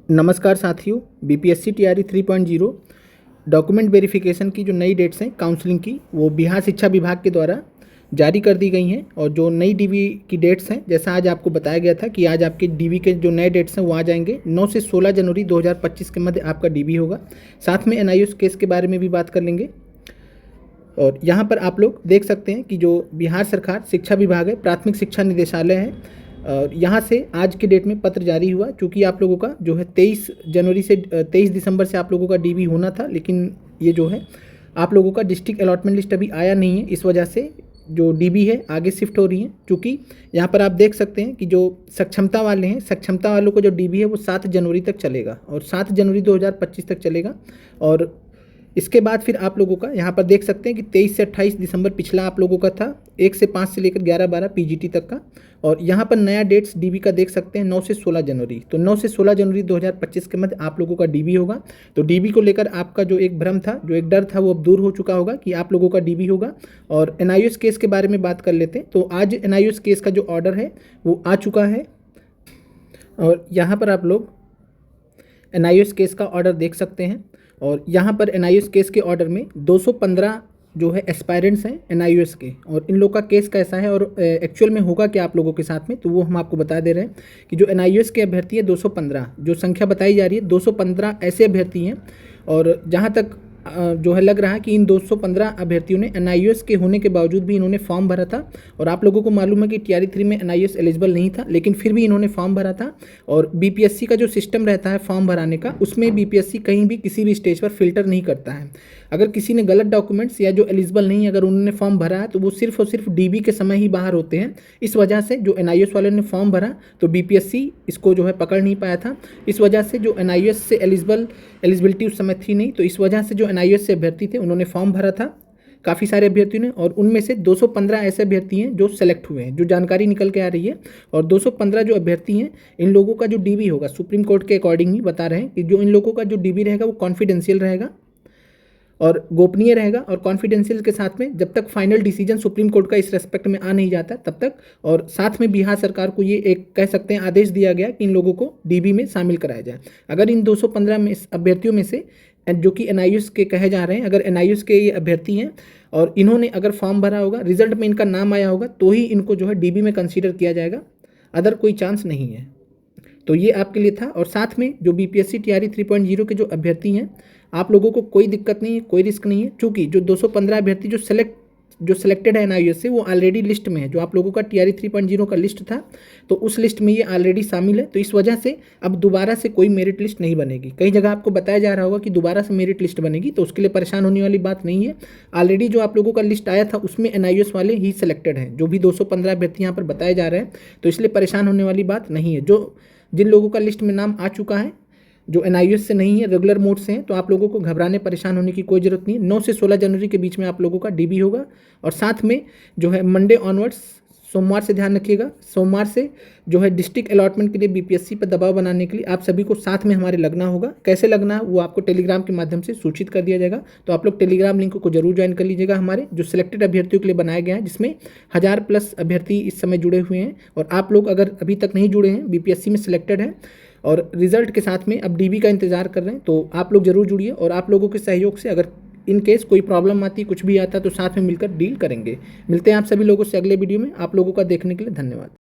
नमस्कार साथियों, BPSC TRE 3.0 document verification की जो नई डेट्स हैं काउंसलिंग की, वो बिहार शिक्षा विभाग के द्वारा जारी कर दी गई हैं। और जो नई डीवी की डेट्स हैं, जैसा आज आपको बताया गया था कि आज आपके डीवी के जो नए डेट्स हैं वो आ जाएंगे। 9 से 16 जनवरी 2025 के मध्य आपका डीवी होगा। साथ में एनआईओएस केस के बारे में भी बात कर लेंगे। और यहाँ पर आप लोग देख सकते हैं कि जो बिहार सरकार शिक्षा विभाग है, प्राथमिक शिक्षा निदेशालय है, और यहाँ से आज के डेट में पत्र जारी हुआ। चूँकि आप लोगों का जो है 23 जनवरी से 23 दिसंबर से आप लोगों का डीवी होना था, लेकिन ये जो है आप लोगों का डिस्ट्रिक्ट अलॉटमेंट लिस्ट अभी आया नहीं है, इस वजह से जो डीबी है आगे शिफ्ट हो रही है। चूँकि यहाँ पर आप देख सकते हैं कि जो सक्षमता वाले हैं, सक्षमता वालों को जो डीबी है वो 7 जनवरी तक चलेगा और 7 जनवरी 2025 तक चलेगा। और इसके बाद फिर आप लोगों का यहाँ पर देख सकते हैं कि 23 से 28 दिसंबर पिछला आप लोगों का था, 1 से 5 से लेकर 11-12 पीजीटी तक का। और यहाँ पर नया डेट्स डीबी का देख सकते हैं 9 से 16 जनवरी। तो 9 से 16 जनवरी 2025 के मध्य आप लोगों का डीबी होगा। तो डीबी को लेकर आपका जो एक भ्रम था, जो एक डर था, वो अब दूर हो चुका होगा कि आप लोगों का डीबी होगा। और एनआईओएस केस के बारे में बात कर लेते हैं। तो आज एनआईओएस केस का जो ऑर्डर है वो आ चुका है। और यहाँ पर आप लोग एनआईओएस केस का ऑर्डर देख सकते हैं। और यहाँ पर एनआईओएस केस के ऑर्डर में 215 जो है एस्पायरेंट्स हैं एनआईओएस के, और इन लोग का केस कैसा है और एक्चुअल में होगा क्या आप लोगों के साथ में, तो वो हम आपको बता दे रहे हैं कि जो एनआईओएस के अभ्यर्थी है 215, जो संख्या बताई जा रही है 215 ऐसे अभ्यर्थी हैं। और जहाँ तक जो है लग रहा है कि इन 215 अभ्यर्थियों ने एनआईओएस के होने के बावजूद भी इन्होंने फॉर्म भरा था। और आप लोगों को मालूम है कि टीआरई 3 में एनआईओएस एलिजिबल नहीं था, लेकिन फिर भी इन्होंने फॉर्म भरा था। और बीपीएससी का जो सिस्टम रहता है फॉर्म भराने का, उसमें बीपीएससी कहीं भी किसी भी स्टेज पर फिल्टर नहीं करता है। अगर किसी ने गलत डॉक्यूमेंट्स या जो एलिजिबल नहीं है अगर उन्होंने फॉर्म भरा है, तो वो सिर्फ और सिर्फ डीबी के समय ही बाहर होते हैं। इस वजह से जो एनआईओएस वाले ने फॉर्म भरा तो बीपीएससी इसको जो है पकड़ नहीं पाया था। इस वजह से जो एनआईओएस से एलिजिबिलिटी उस समय थी नहीं, तो इस वजह से जो एनआईओएस से अभ्यर्थी थे उन्होंने फॉर्म भरा था काफ़ी सारे अभ्यर्थियों ने। और उनमें से 215 ऐसे अभ्यर्थी हैं जो सेलेक्ट हुए हैं, जो जानकारी निकल के आ रही है। और 215 जो अभ्यर्थी हैं, इन लोगों का जो डीबी होगा, सुप्रीम कोर्ट के अकॉर्डिंग ही बता रहे हैं कि जो इन लोगों का जो डीबी रहेगा वो कॉन्फिडेंशियल रहेगा और गोपनीय रहेगा। और कॉन्फिडेंशियल के साथ में जब तक फाइनल डिसीजन सुप्रीम कोर्ट का इस रेस्पेक्ट में आ नहीं जाता तब तक। और साथ में बिहार सरकार को ये एक कह सकते हैं आदेश दिया गया कि इन लोगों को डीबी में शामिल कराया जाए। अगर इन 215 में अभ्यर्थियों में से जो कि एनआईओएस के कहे जा रहे हैं, अगर एनआईओएस के ये अभ्यर्थी हैं और इन्होंने अगर फॉर्म भरा होगा, रिजल्ट में इनका नाम आया होगा, तो ही इनको जो है डीबी में कंसीडर किया जाएगा, अदर कोई चांस नहीं है। तो ये आपके लिए था। और साथ में जो बीपीएससी टीआरई 3.0 के जो अभ्यर्थी हैं, आप लोगों को कोई दिक्कत नहीं है, कोई रिस्क नहीं है। चूँकि जो 215 अभ्यर्थी जो सिलेक्टेड है एनआईओएस से, वो ऑलरेडी लिस्ट में है। जो आप लोगों का टीआरई 3.0 का लिस्ट था, तो उस लिस्ट में ये ऑलरेडी शामिल है। तो इस वजह से अब दोबारा से कोई मेरिट लिस्ट नहीं बनेगी। कई जगह आपको बताया जा रहा होगा कि दोबारा से मेरिट लिस्ट बनेगी, तो उसके लिए परेशान होने वाली बात नहीं है। ऑलरेडी जो आप लोगों का लिस्ट आया था उसमें एनआईओएस वाले ही सिलेक्टेड हैं, जो भी 215 अभ्यर्थी यहाँ पर बताए जा रहे हैं। तो इसलिए परेशान होने वाली बात नहीं है। जिन लोगों का लिस्ट में नाम आ चुका है, जो एनआईओएस से नहीं है, रेगुलर मोड से हैं, तो आप लोगों को घबराने परेशान होने की कोई ज़रूरत नहीं है। 9 से 16 जनवरी के बीच में आप लोगों का डीबी होगा। और साथ में जो है मंडे ऑनवर्ड्स, सोमवार से ध्यान रखिएगा, सोमवार से जो है डिस्ट्रिक्ट अलॉटमेंट के लिए बीपीएससी पर दबाव बनाने के लिए आप सभी को साथ में हमारे लगना होगा। कैसे लगना है वो आपको टेलीग्राम के माध्यम से सूचित कर दिया जाएगा। तो आप लोग टेलीग्राम लिंक को जरूर ज्वाइन कर लीजिएगा, हमारे जो सिलेक्टेड अभ्यर्थियों के लिए बनाया गया है, जिसमें 1000+ अभ्यर्थी इस समय जुड़े हुए हैं। और आप लोग अगर अभी तक नहीं जुड़े हैं, बीपीएससी में सिलेक्टेड हैं और रिजल्ट के साथ में अब डीबी का इंतजार कर रहे हैं, तो आप लोग जरूर जुड़िए। और आप लोगों के सहयोग से अगर इन केस कोई प्रॉब्लम आती, कुछ भी आता, तो साथ में मिलकर डील करेंगे। मिलते हैं आप सभी लोगों से अगले वीडियो में। आप लोगों का देखने के लिए धन्यवाद।